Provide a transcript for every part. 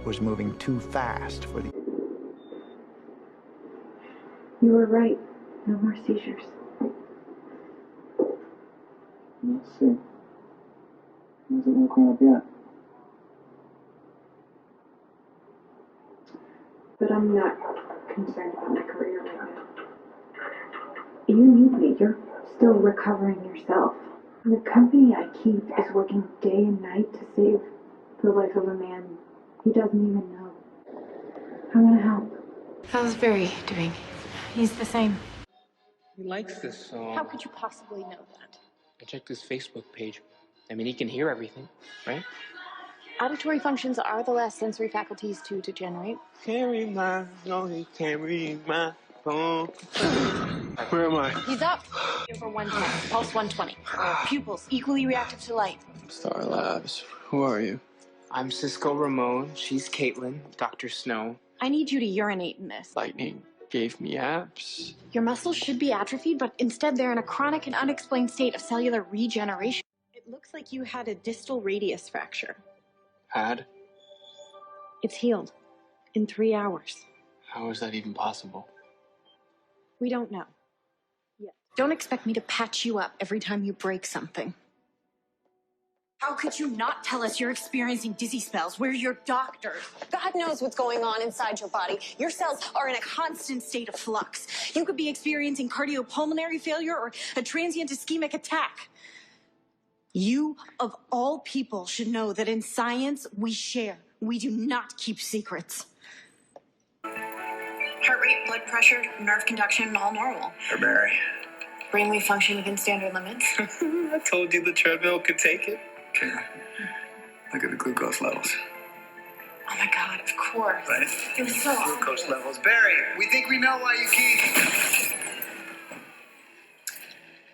was moving too fast for the... You were right. No more seizures. Let's see. Hasn't woken up yet. But I'm not concerned about my career right now. You need me. You're still recovering yourself. The company I keep is working day and night to save the life of a man he doesn't even know. I want to help. How's Barry doing? He's the same. He likes this song. How could you possibly know that? I checked his Facebook page. I mean, he can hear everything, right? Auditory functions are the last sensory faculties to degenerate. Can't read my, no, he can't read my phone. Where am I? He's up. Over 110, pulse 120. Pupils equally reactive to light. Star Labs. Who are you? I'm Cisco Ramon. She's Caitlin, Dr. Snow. I need you to urinate in this. Lightning gave me abs. Your muscles should be atrophied, but instead they're in a chronic and unexplained state of cellular regeneration. It looks like you had a distal radius fracture. Had? It's healed in 3 hours. How is that even possible? We don't know yet. Don't expect me to patch you up every time you break something. How could you not tell us you're experiencing dizzy spells? We're your doctors. God knows what's going on inside your body. Your cells are in a constant state of flux. You could be experiencing cardiopulmonary failure or a transient ischemic attack. You, of all people, should know that in science, we share. We do not keep secrets. Heart rate, blood pressure, nerve conduction, all normal. For Barry. Brainwave function within standard limits. I told you the treadmill could take it. Okay. Look at the glucose levels. Oh my God, of course. Right? It was so awesome. Glucose levels. Barry, we think we know why you keep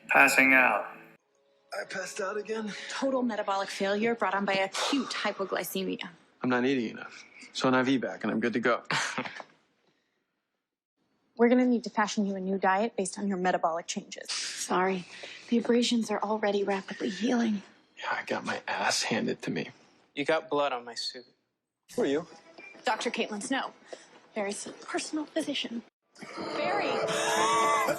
passing out. I passed out again? Total metabolic failure brought on by acute hypoglycemia. I'm not eating enough. So an IV back and I'm good to go. We're gonna need to fashion you a new diet based on your metabolic changes. Sorry, the abrasions are already rapidly healing. Yeah, I got my ass handed to me. You got blood on my suit. Who are you? Dr. CaitlinSnow, Barry's personal physician. Barry!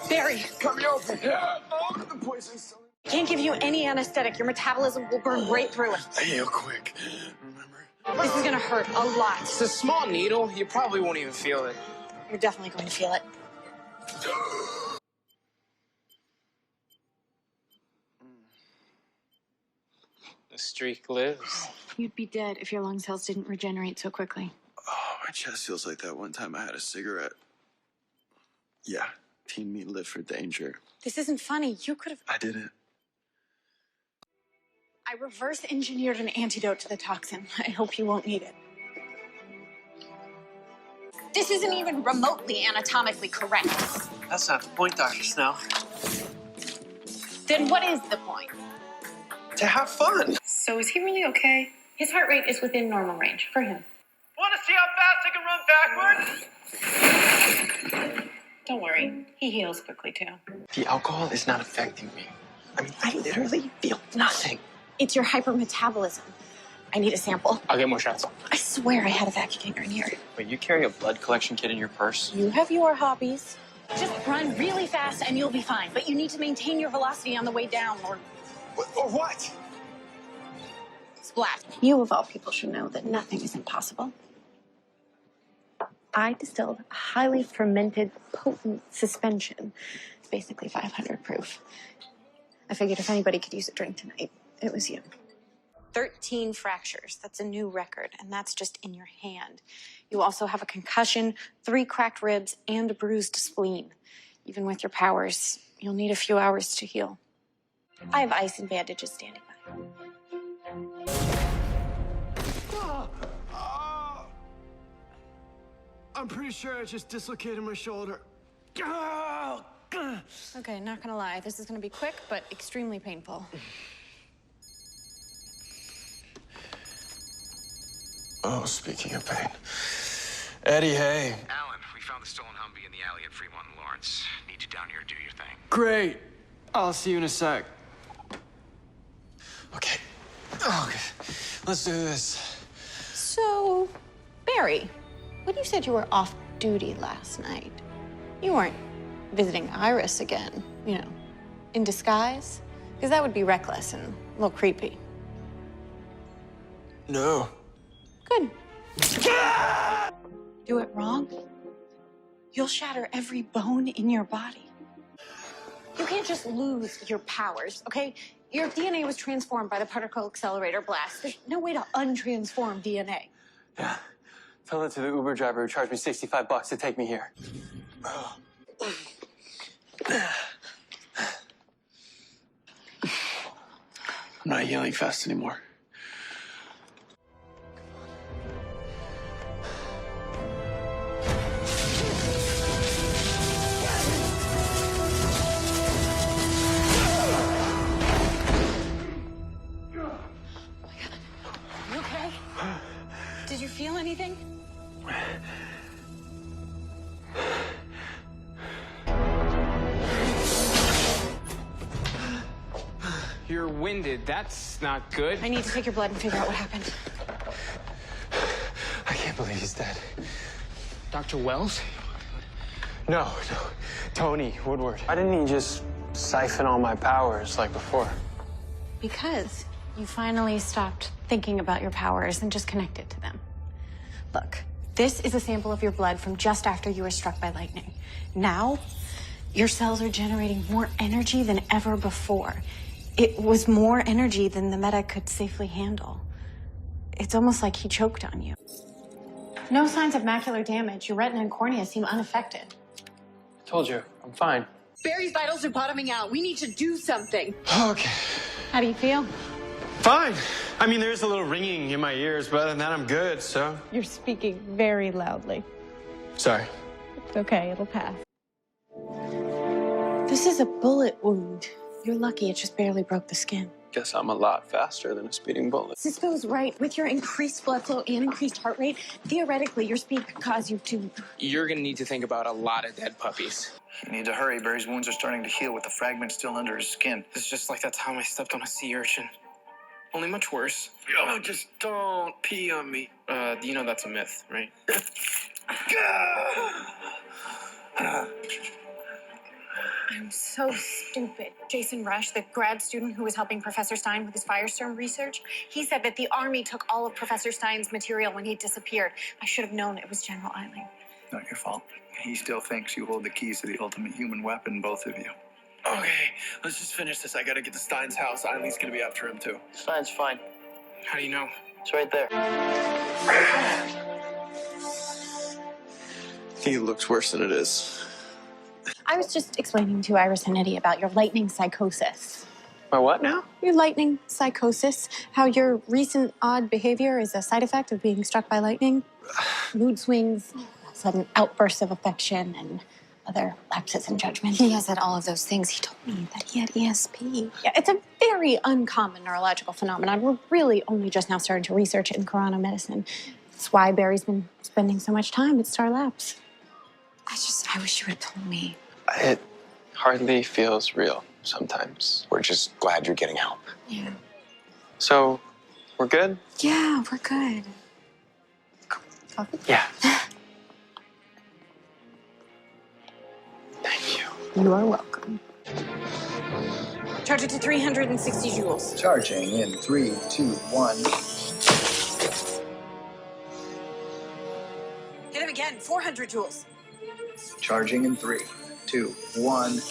Barry! Cut me open! Oh, the poison's so... Can't give you any anesthetic. Your metabolism will burn right through it. I heal quick. Remember? This is gonna hurt a lot. It's a small needle. You probably won't even feel it. You're definitely going to feel it. The streak lives. You'd be dead if your lung cells didn't regenerate so quickly. Oh, my chest feels like that one time I had a cigarette. Yeah, teen me live for danger. This isn't funny. You could have... I didn't. I reverse engineered an antidote to the toxin. I hope you won't need it. This isn't even remotely anatomically correct. That's not the point, Dr. Snow. Then what is the point? To have fun. So is he really okay? His heart rate is within normal range for him. Want to see how fast I can run backwards? Don't worry. He heals quickly, too. The alcohol is not affecting me. I mean, I literally feel nothing. It's your hypermetabolism. I need a sample. I'll get more shots. I swear I had a vacuum cleaner in here. Wait, you carry a blood collection kit in your purse? You have your hobbies. Just run really fast and you'll be fine. But you need to maintain your velocity on the way down or... Or what? Splat. You, of all people, should know that nothing is impossible. I distilled a highly fermented, potent suspension. It's basically 500 proof. I figured if anybody could use a drink tonight, it was you. 13 fractures. That's a new record, and that's just in your hand. You also have a concussion, 3 cracked ribs, and a bruised spleen. Even with your powers, you'll need a few hours to heal. I have ice and bandages standing by. I'm pretty sure I just dislocated my shoulder. Okay, not gonna lie. This is gonna be quick, but extremely painful. Oh, speaking of pain. Eddie, hey. Alan, we found the stolen Humvee in the alley at Fremont and Lawrence. Need you down here to do your thing. Great. I'll see you in a sec. Okay. Okay. Let's do this. So, Barry, when you said you were off duty last night, you weren't visiting Iris again, you know, in disguise? Because that would be reckless and a little creepy. No. Good. Do it wrong, you'll shatter every bone in your body. You can't just lose your powers, okay? Your DNA was transformed by the particle accelerator blast. There's no way to untransform DNA. Yeah. Tell it to the Uber driver who charged me $65 to take me here. I'm not yelling fast anymore. You okay? Did you feel anything? You're winded. That's not good. I need to take your blood and figure out what happened. I can't believe he's dead. Dr. Wells? No. Tony Woodward. Why didn't he just siphon all my powers like before? Because you finally stopped thinking about your powers and just connected to them. Look, this is a sample of your blood from just after you were struck by lightning. Now, your cells are generating more energy than ever before. It was more energy than the medic could safely handle. It's almost like he choked on you. No signs of macular damage. Your retina and cornea seem unaffected. I told you, I'm fine. Barry's vitals are bottoming out. We need to do something. Okay. How do you feel? Fine. I mean, there's a little ringing in my ears, but other than that, I'm good, so. You're speaking very loudly. Sorry. It's okay, it'll pass. This is a bullet wound. You're lucky it just barely broke the skin. Guess I'm a lot faster than a speeding bullet. Cisco's right. With your increased blood flow and increased heart rate, theoretically, your speed could cause you to... You're gonna need to think about a lot of dead puppies. You need to hurry. Barry's wounds are starting to heal with the fragments still under his skin. It's just like that time I stepped on a sea urchin. Only much worse. Oh, just don't pee on me. You know that's a myth, right? I'm so stupid. Jason Rush, the grad student who was helping Professor Stein with his Firestorm research, he said that the Army took all of Professor Stein's material when he disappeared. I should have known it was General Eiling. Not your fault. He still thinks you hold the keys to the ultimate human weapon, both of you. Okay, let's just finish this. I gotta get to Stein's house. Eileen's gonna be after him, too. Stein's fine. How do you know? It's right there. I think it looks worse than it is. I was just explaining to Iris and Eddie about your lightning psychosis. My what now? Your lightning psychosis, how your recent odd behavior is a side effect of being struck by lightning. Mood swings, sudden outbursts of affection, and other lapses in judgment. He has had all of those things. He told me that he had ESP. Yeah, it's a very uncommon neurological phenomenon. We're really only just now starting to research it in Corona medicine. That's why Barry's been spending so much time at Star Labs. I wish you would have told me. It hardly feels real sometimes. We're just glad you're getting help. Yeah. So, we're good? Yeah, we're good. Coffee? Yeah. Thank you. You are welcome. Charge it to 360 joules. Charging in 3, 2, 1. Hit him again, 400 joules. Charging in 3, 2, 1.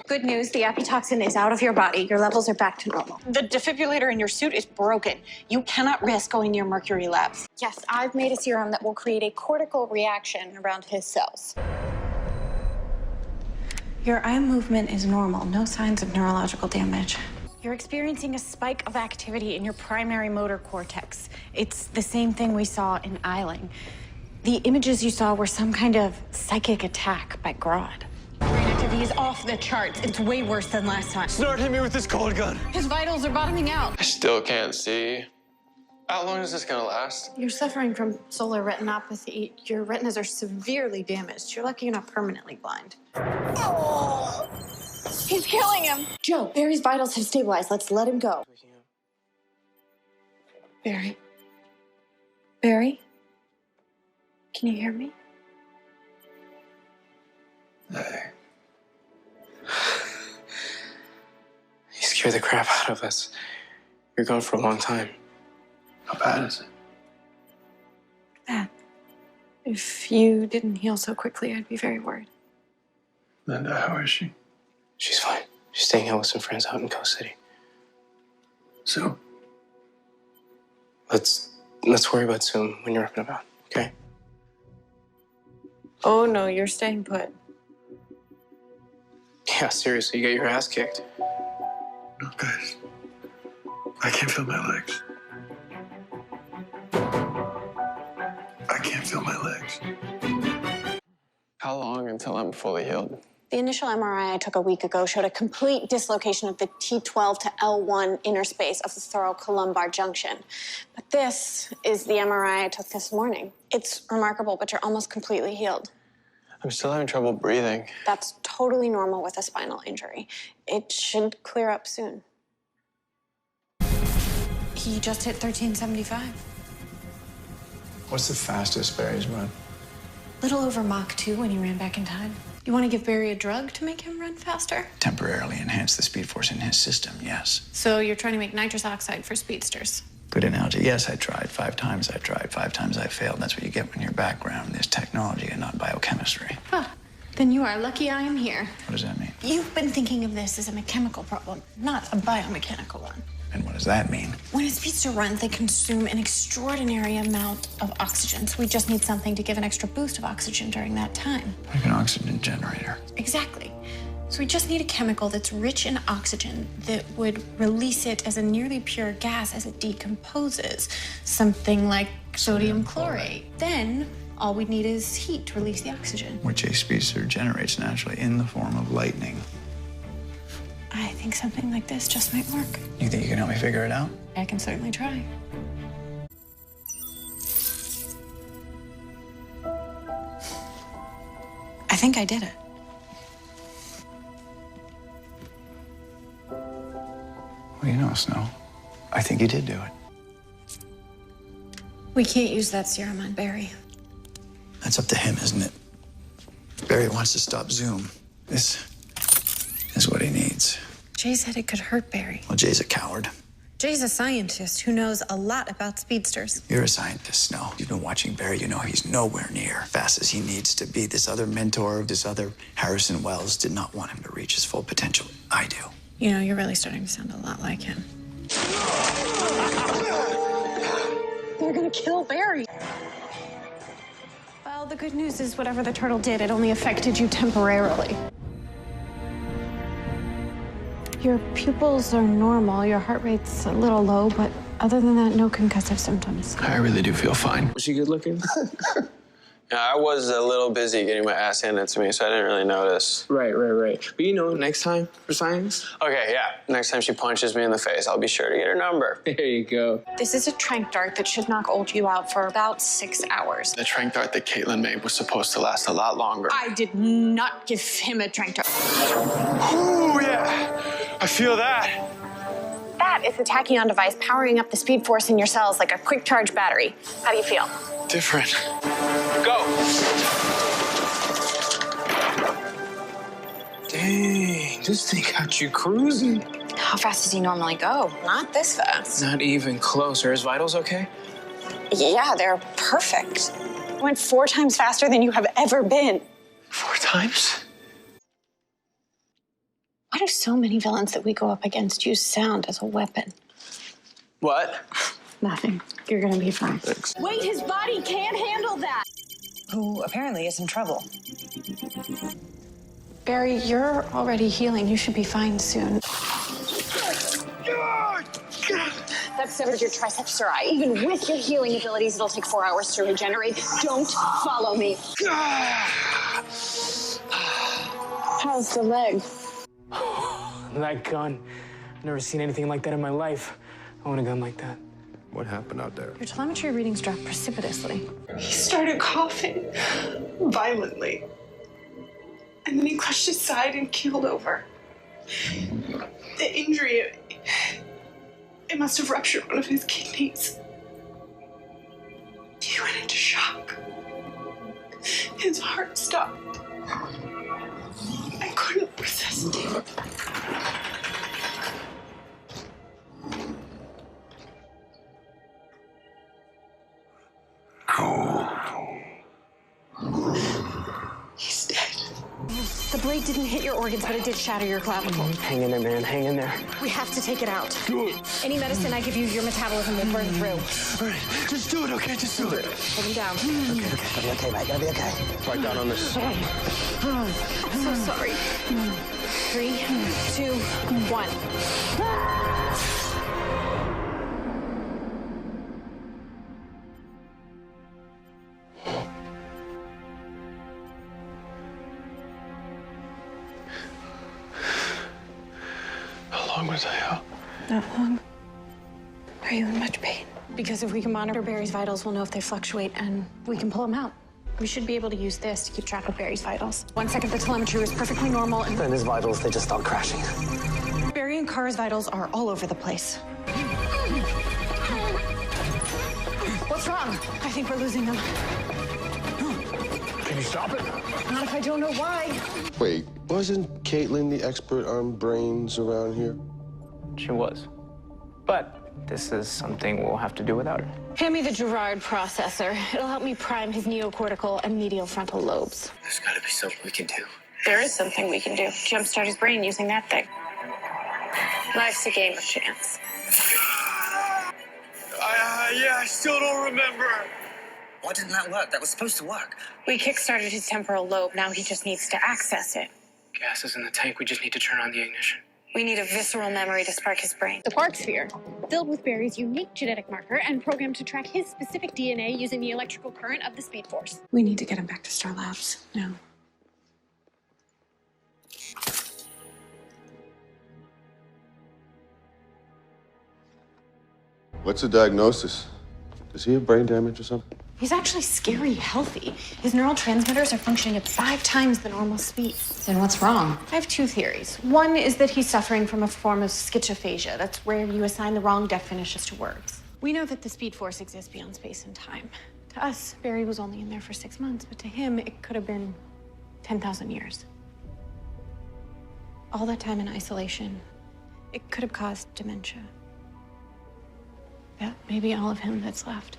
Good news, the apitoxin is out of your body. Your levels are back to normal. The defibrillator in your suit is broken. You cannot risk going near Mercury Labs. Yes, I've made a serum that will create a cortical reaction around his cells. Your eye movement is normal. No signs of neurological damage. You're experiencing a spike of activity in your primary motor cortex. It's the same thing we saw in Eiling. The images you saw were some kind of psychic attack by Grodd. Brain activity is off the charts. It's way worse than last time. Snort hit me with this cold gun. His vitals are bottoming out. I still can't see. How long is this gonna last? You're suffering from solar retinopathy. Your retinas are severely damaged. You're lucky you're not permanently blind. He's killing him. Joe, Barry's vitals have stabilized. Let's let him go. Barry? Barry? Can you hear me? Hey. You scared the crap out of us. You're gone for a long time. How bad is it? Bad. If you didn't heal so quickly, I'd be very worried. Linda, how is she? She's fine. She's staying out with some friends out in Coast City. So? Let's worry about Zoom when you're up and about, okay? Oh, no, you're staying put. Yeah, seriously, you get your ass kicked. No, guys. I can't feel my legs. I can't feel my legs. How long until I'm fully healed? The initial MRI I took a week ago showed a complete dislocation of the T12 to L1 interspace of the thoracolumbar junction. But this is the MRI I took this morning. It's remarkable, but you're almost completely healed. I'm still having trouble breathing. That's totally normal with a spinal injury. It should clear up soon. He just hit 1375. What's the fastest Barry's run? Little over Mach 2 when he ran back in time. You want to give Barry a drug to make him run faster? Temporarily enhance the speed force in his system, yes. So you're trying to make nitrous oxide for speedsters? Good analogy. Yes, I tried. 5 times I tried. 5 times I failed. That's what you get when your background is technology and not biochemistry. Huh. Then you are lucky I am here. What does that mean? You've been thinking of this as a mechanical problem, not a biomechanical one. And what does that mean? When a speedster runs, they consume an extraordinary amount of oxygen. So we just need something to give an extra boost of oxygen during that time. Like an oxygen generator. Exactly. So we just need a chemical that's rich in oxygen that would release it as a nearly pure gas as it decomposes. Something like sodium chlorate. Then all we need is heat to release the oxygen. Which a speedster generates naturally in the form of lightning. I think something like this just might work. You think you can help me figure it out? I can certainly try. I think I did it. What do you know, Snow? I think you did do it. We can't use that serum on Barry. That's up to him, isn't it? Barry wants to stop Zoom. This is what he needs. Jay said it could hurt Barry. Well, Jay's a coward. Jay's a scientist who knows a lot about speedsters. You're a scientist, Snow. You've been watching Barry. You know he's nowhere near fast as he needs to be. This other mentor, this other Harrison Wells did not want him to reach his full potential. I do. You know, you're really starting to sound a lot like him. They're gonna kill Barry. Well, the good news is whatever the turtle did, it only affected you temporarily. Your pupils are normal, your heart rate's a little low, but other than that, no concussive symptoms. I really do feel fine. Was she good looking? Yeah, I was a little busy getting my ass handed to me, so I didn't really notice. Right. But you know, next time for science? Okay, yeah. Next time she punches me in the face, I'll be sure to get her number. There you go. This is a tranq dart that should knock old you out for about 6 hours. The tranq dart that Caitlin made was supposed to last a lot longer. I did not give him a tranq dart. Oh, yeah. I feel that. That is the tachyon device powering up the speed force in your cells like a quick charge battery. How do you feel? Different. Go. Dang, this thing got you cruising. How fast does he normally go? Not this fast. Not even close. Are his vitals okay? Yeah, they're perfect. Went 4 times faster than you have ever been. 4 times? Why do so many villains that we go up against use sound as a weapon? What? Nothing. You're gonna be fine. Thanks. Wait, his body can't handle that! Who apparently is in trouble. Barry, you're already healing. You should be fine soon. That severed your triceps, sir. Even with your healing abilities, it'll take 4 hours to regenerate. Don't follow me. How's the leg? That gun. I've never seen anything like that in my life. I want a gun like that. What happened out there? Your telemetry readings dropped precipitously. He started coughing violently. And then he crushed his side and keeled over. The injury, it must have ruptured one of his kidneys. He went into shock. His heart stopped. I couldn't resist it. He's dead. The blade didn't hit your organs, but it did shatter your clavicle. Hang in there, man. Hang in there. We have to take it out. Do it. Any medicine I give you, your metabolism will burn through. All right, just do it, okay? Just do it. Hold him down. Okay. Gonna be okay, mate. Gonna be okay. Right down on this. I'm so sorry. 3, 2, 1. How long was I out? Not long. Are you in much pain? Because if we can monitor Barry's vitals, we'll know if they fluctuate, and we can pull him out. We should be able to use this to keep track of Barry's vitals. 1 second, the telemetry was perfectly normal, and And his vitals, they just start crashing. Barry and Kara's vitals are all over the place. What's wrong? I think we're losing them. Can you stop it? Not if I don't know why. Wait, wasn't Caitlin the expert on brains around here? She was. But this is something we'll have to do without her. Hand me the Gerard processor. It'll help me prime his neocortical and medial frontal lobes. There's gotta be something we can do. There is something we can do. Jumpstart his brain using that thing. Life's a game of chance. I still don't remember. Why didn't that work? That was supposed to work. We kickstarted his temporal lobe. Now he just needs to access it. Gas is in the tank. We just need to turn on the ignition. We need a visceral memory to spark his brain. The Quark Sphere, filled with Barry's unique genetic marker and programmed to track his specific DNA using the electrical current of the Speed Force. We need to get him back to Star Labs now. What's the diagnosis? Does he have brain damage or something? He's actually scary healthy. His neurotransmitters are functioning at 5 times the normal speed. Then what's wrong? I have 2 theories. One is that he's suffering from a form of schizophasia. That's where you assign the wrong definitions to words. We know that the Speed Force exists beyond space and time. To us, Barry was only in there for 6 months, but to him, it could have been 10,000 years. All that time in isolation, it could have caused dementia. That may be all of him that's left.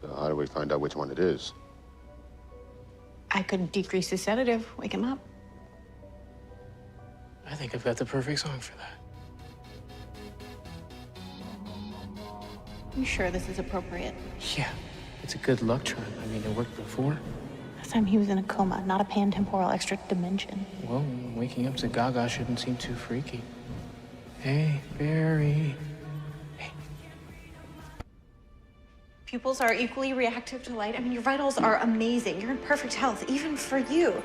So how do we find out which one it is? I could decrease his sedative, wake him up. I think I've got the perfect song for that. You sure this is appropriate? Yeah, it's a good luck charm. I mean, it worked before. Last time he was in a coma, not a pan-temporal extra dimension. Well, waking up to Gaga shouldn't seem too freaky. Hey, Barry. Pupils are equally reactive to light. I mean, your vitals are amazing. You're in perfect health, even for you.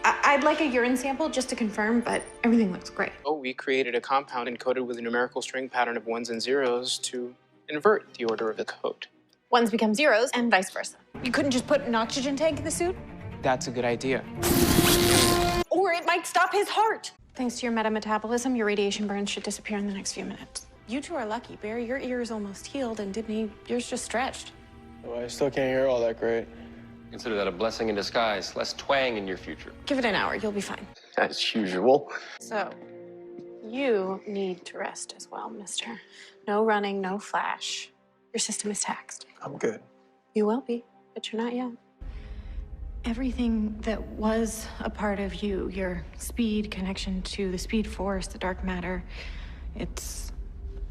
I'd like a urine sample just to confirm, but everything looks great. Oh, we created a compound encoded with a numerical string pattern of 1s and 0s to invert the order of the code. 1s become 0s and vice versa. You couldn't just put an oxygen tank in the suit? That's a good idea. Or it might stop his heart. Thanks to your metametabolism, your radiation burns should disappear in the next few minutes. You two are lucky, Barry. Your ear is almost healed, and Dibney, yours just stretched. Oh, I still can't hear all that great. Consider that a blessing in disguise. Less twang in your future. Give it an hour, you'll be fine. As usual. So, you need to rest as well, mister. No running, no flash. Your system is taxed. I'm good. You will be, but you're not yet. Everything that was a part of you, your speed, connection to the Speed Force, the dark matter, it's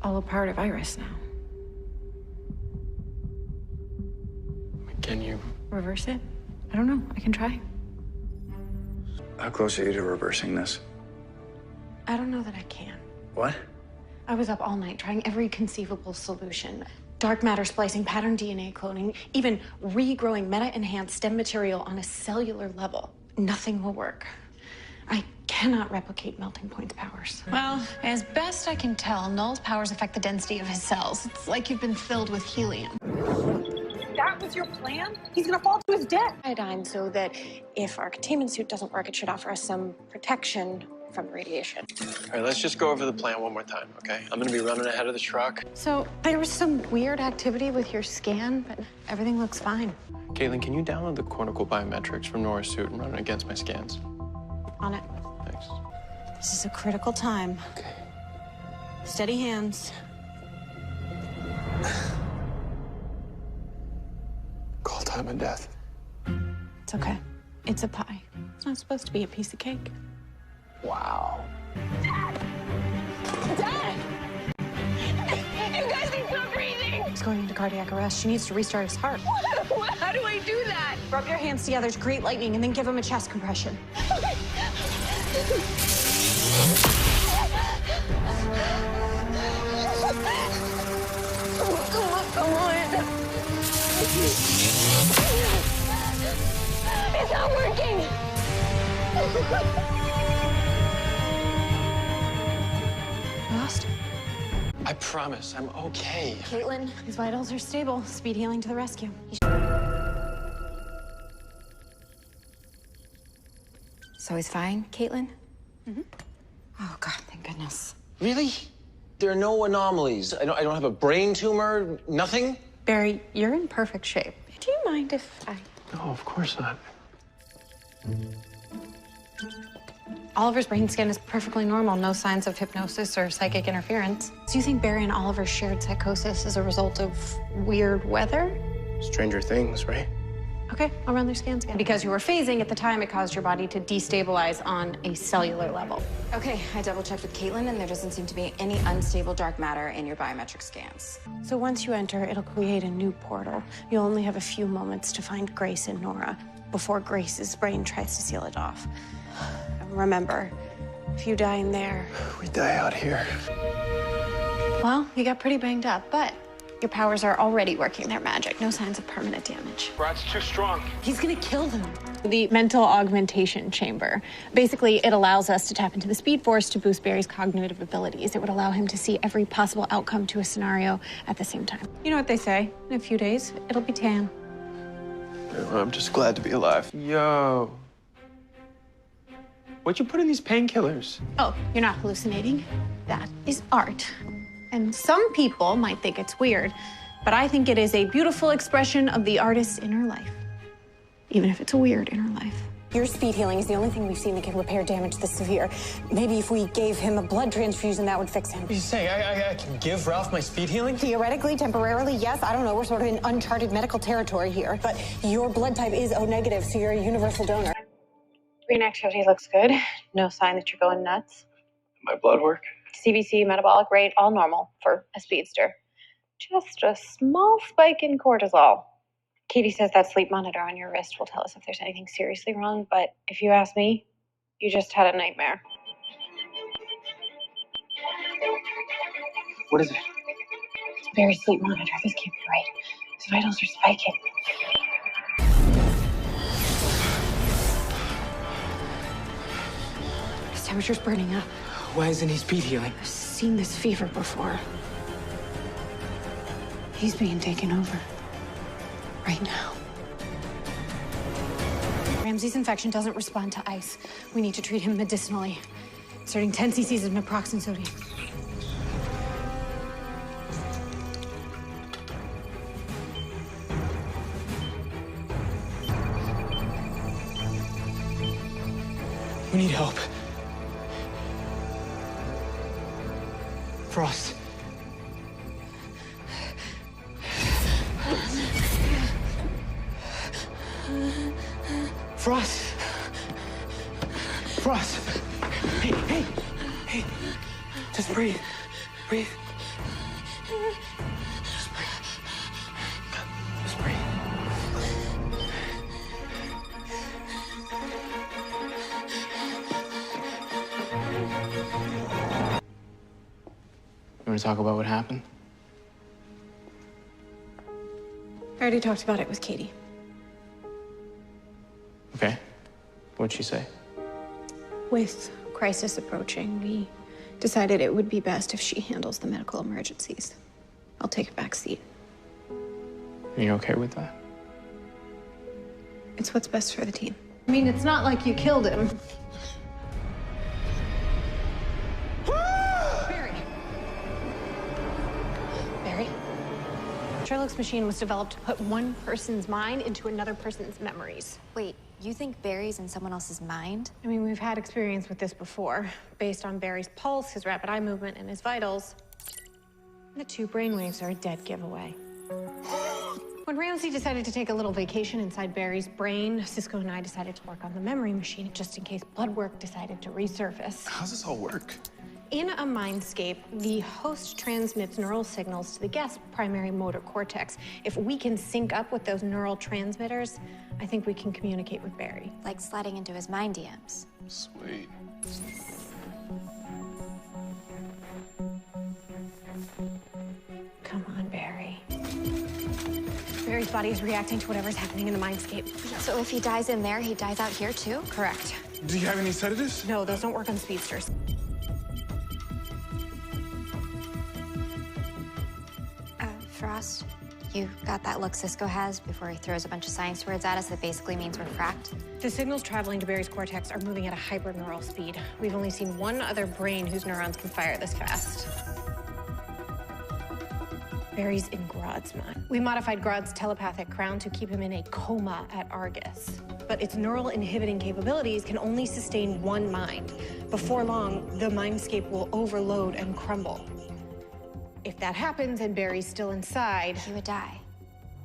all a part of Iris now. Can you reverse it? I don't know. I can try. How close are you to reversing this? I don't know that I can. What? I was up all night trying every conceivable solution. Dark matter splicing, pattern DNA cloning, even regrowing meta-enhanced stem material on a cellular level. Nothing will work. I cannot replicate Melting Point's powers. Well, as best I can tell, Null's powers affect the density of his cells. It's like you've been filled with helium. That was your plan? He's gonna fall to his death. Iodine, so that if our containment suit doesn't work, it should offer us some protection from the radiation. All right, let's just go over the plan one more time, okay? I'm gonna be running ahead of the truck. So there was some weird activity with your scan, but everything looks fine. Caitlin, can you download the cortical biometrics from Nora's suit and run it against my scans? On it. Thanks. This is a critical time. Okay. Steady hands. Call time of death. It's okay. It's a pie. It's not supposed to be a piece of cake. Wow. Dad! Dad! You guys, he's not breathing! He's going into cardiac arrest. She needs to restart his heart. How do I do that? Rub your hands together to create lightning and then give him a chest compression. Okay. Come on. It's not working. Lost? I promise, I'm okay. Caitlin, his vitals are stable. Speed healing to the rescue. So he's fine, Caitlin? Oh, God, thank goodness. Really? There are no anomalies. I don't have a brain tumor, nothing? Barry, you're in perfect shape. Do you mind if I... No, of course not. Oliver's brain scan is perfectly normal. No signs of hypnosis or psychic interference. Do you think Barry and Oliver shared psychosis as a result of weird weather? Stranger Things, right? Okay, I'll run their scans again. Because you were phasing at the time, it caused your body to destabilize on a cellular level. Okay, I double-checked with Caitlin, and there doesn't seem to be any unstable dark matter in your biometric scans. So once you enter, it'll create a new portal. You'll only have a few moments to find Grace and Nora before Grace's brain tries to seal it off. Remember, if you die in there... We die out here. Well, you got pretty banged up, but your powers are already working their magic. No signs of permanent damage. Brad's too strong. He's gonna kill them. The mental augmentation chamber. Basically, it allows us to tap into the speed force to boost Barry's cognitive abilities. It would allow him to see every possible outcome to a scenario at the same time. You know what they say, in a few days, it'll be tan. I'm just glad to be alive. Yo. What'd you put in these painkillers? Oh, you're not hallucinating? That is art. And some people might think it's weird, but I think it is a beautiful expression of the artist's inner life. Even if it's a weird inner life. Your speed healing is the only thing we've seen that can repair damage this severe. Maybe if we gave him a blood transfusion, that would fix him. You say I can give Ralph my speed healing? Theoretically, temporarily, yes. I don't know. We're sort of in uncharted medical territory here. But your blood type is O negative, so you're a universal donor. Brain activity looks good. No sign that you're going nuts. My blood work? CBC, metabolic rate, all normal for a speedster. Just a small spike in cortisol. Katie says that sleep monitor on your wrist will tell us if there's anything seriously wrong, but if you ask me, you just had a nightmare. What is it? It's Barry's sleep monitor. This can't be right. His vitals are spiking. His temperature's burning up. Why isn't he speed healing? I've seen this fever before. He's being taken over. Right now. Ramsey's infection doesn't respond to ice. We need to treat him medicinally. Inserting 10 cc's of naproxen sodium. We need help. Frost. Frost. Frost. Hey. Just breathe. Breathe. Just breathe. You want to talk about what happened? I already talked about it with Katie. Okay. What'd she say? With crisis approaching, we decided it would be best if she handles the medical emergencies. I'll take a back seat. Are you okay with that? It's what's best for the team. I mean, it's not like you killed him. Sherlock's machine was developed to put one person's mind into another person's memories. Wait, you think Barry's in someone else's mind? I mean, we've had experience with this before. Based on Barry's pulse, his rapid eye movement, and his vitals, the 2 brainwaves are a dead giveaway. When Ramsey decided to take a little vacation inside Barry's brain, Cisco and I decided to work on the memory machine just in case blood work decided to resurface. How's this all work? In a mindscape, the host transmits neural signals to the guest's primary motor cortex. If we can sync up with those neural transmitters, I think we can communicate with Barry. Like sliding into his mind DMs. Sweet. Come on, Barry. Barry's body is reacting to whatever's happening in the mindscape. So if he dies in there, he dies out here too? Correct. Do you have any sedatives? No, those don't work on speedsters. Frost, you got that look Cisco has before he throws a bunch of science words at us that basically means we're fracked? The signals traveling to Barry's cortex are moving at a hyperneural speed. We've only seen one other brain whose neurons can fire this fast. Barry's in Grodd's mind. We modified Grodd's telepathic crown to keep him in a coma at Argus. But its neural inhibiting capabilities can only sustain one mind. Before long, the mindscape will overload and crumble. If that happens and Barry's still inside... He would die.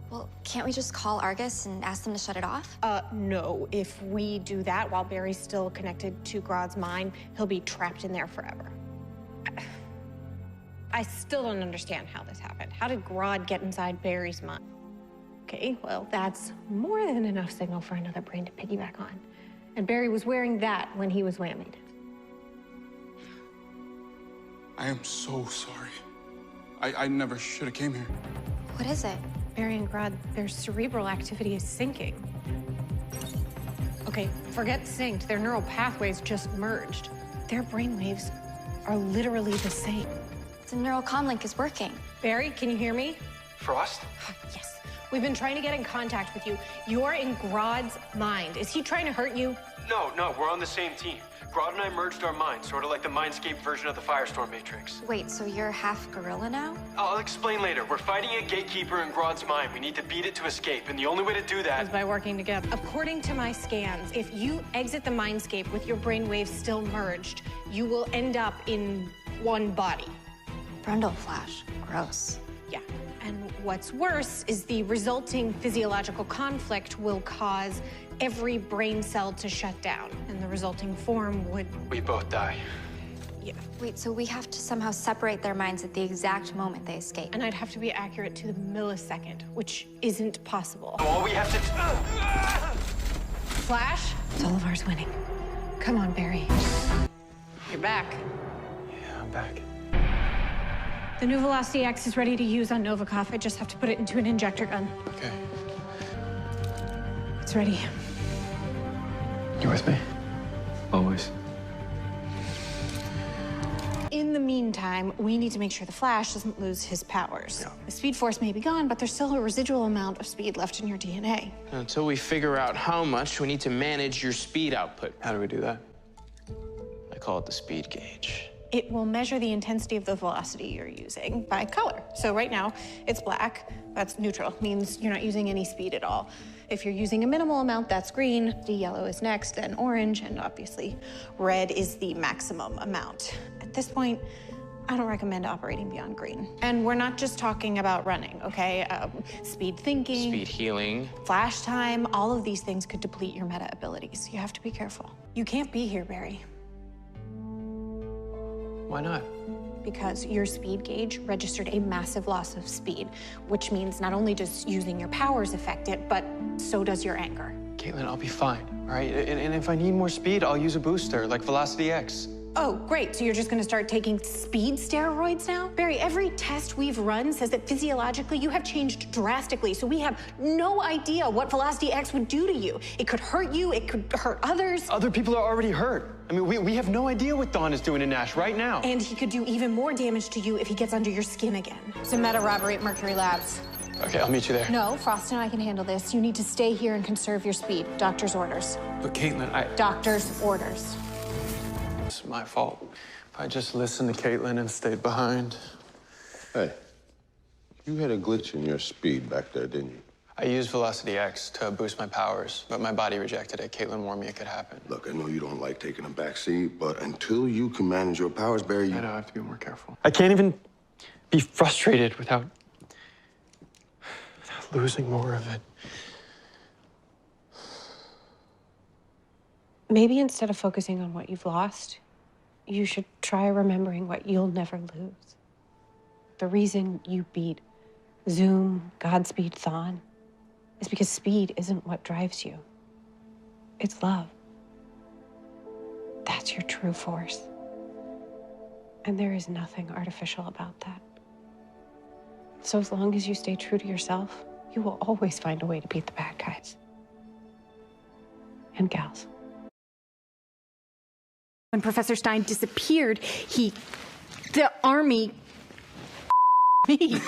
Well, can't we just call Argus and ask them to shut it off? No. If we do that while Barry's still connected to Grodd's mind, he'll be trapped in there forever. I still don't understand how this happened. How did Grodd get inside Barry's mind? Okay, well, that's more than enough signal for another brain to piggyback on. And Barry was wearing that when he was whammied. I am so sorry. I never should have came here. What is it? Barry and Grodd, their cerebral activity is syncing. Okay, forget synced. Their neural pathways just merged. Their brainwaves are literally the same. The neural comlink is working. Barry, can you hear me? Frost? Yes. We've been trying to get in contact with you. You're in Grodd's mind. Is he trying to hurt you? No, we're on the same team. Grodd and I merged our minds, sort of like the Mindscape version of the Firestorm Matrix. Wait, so you're half gorilla now? I'll explain later. We're fighting a gatekeeper in Grodd's mind. We need to beat it to escape, and the only way to do that is by working together. According to my scans, if you exit the mindscape with your brainwaves still merged, you will end up in one body. Brundle flash. Gross. Yeah. And what's worse is the resulting physiological conflict will cause every brain cell to shut down, and the resulting form would... We both die. Yeah. Wait, so we have to somehow separate their minds at the exact moment they escape? And I'd have to be accurate to the millisecond, which isn't possible. All we have to... Flash, it's all of ours winning. Come on, Barry. You're back. Yeah, I'm back. The new Velocity X is ready to use on Novikov. I just have to put it into an injector gun. Okay. It's ready. You with me? Always. In the meantime, we need to make sure the Flash doesn't lose his powers. Yeah. The Speed Force may be gone, but there's still a residual amount of speed left in your DNA. Until we figure out how much, we need to manage your speed output. How do we do that? I call it the speed gauge. It will measure the intensity of the velocity you're using by color. So right now, it's black. That's neutral, means you're not using any speed at all. If you're using a minimal amount, that's green. The yellow is next, then orange, and obviously red is the maximum amount. At this point, I don't recommend operating beyond green. And we're not just talking about running, okay? Speed thinking. Speed healing. Flash time, all of these things could deplete your meta abilities. You have to be careful. You can't be here, Barry. Why not? Because your speed gauge registered a massive loss of speed, which means not only does using your powers affect it, but so does your anger. Caitlin, I'll be fine, all right? And if I need more speed, I'll use a booster, like Velocity X. Oh, great. So you're just gonna start taking speed steroids now? Barry, every test we've run says that physiologically you have changed drastically, so we have no idea what Velocity X would do to you. It could hurt you, it could hurt others. Other people are already hurt. I mean, we have no idea what Dawn is doing to Nash right now. And he could do even more damage to you if he gets under your skin again. It's a meta robbery at Mercury Labs. Okay, I'll meet you there. No, Frost and I can handle this. You need to stay here and conserve your speed. Doctor's orders. But Caitlin, Doctor's orders. It's my fault. If I just listened to Caitlin and stayed behind. Hey, You had a glitch in your speed back there, didn't you? I used Velocity X to boost my powers, but my body rejected it. Caitlin warned me it could happen. Look, I know you don't like taking a back seat, but until you can manage your powers, Barry, I know, I have to be more careful. I can't even be frustrated without losing more of it. Maybe instead of focusing on what you've lost, you should try remembering what you'll never lose. The reason you beat Zoom, Godspeed, Thawne is because speed isn't what drives you. It's love. That's your true force. And there is nothing artificial about that. So as long as you stay true to yourself, you will always find a way to beat the bad guys. And gals. When Professor Stein disappeared, the army me.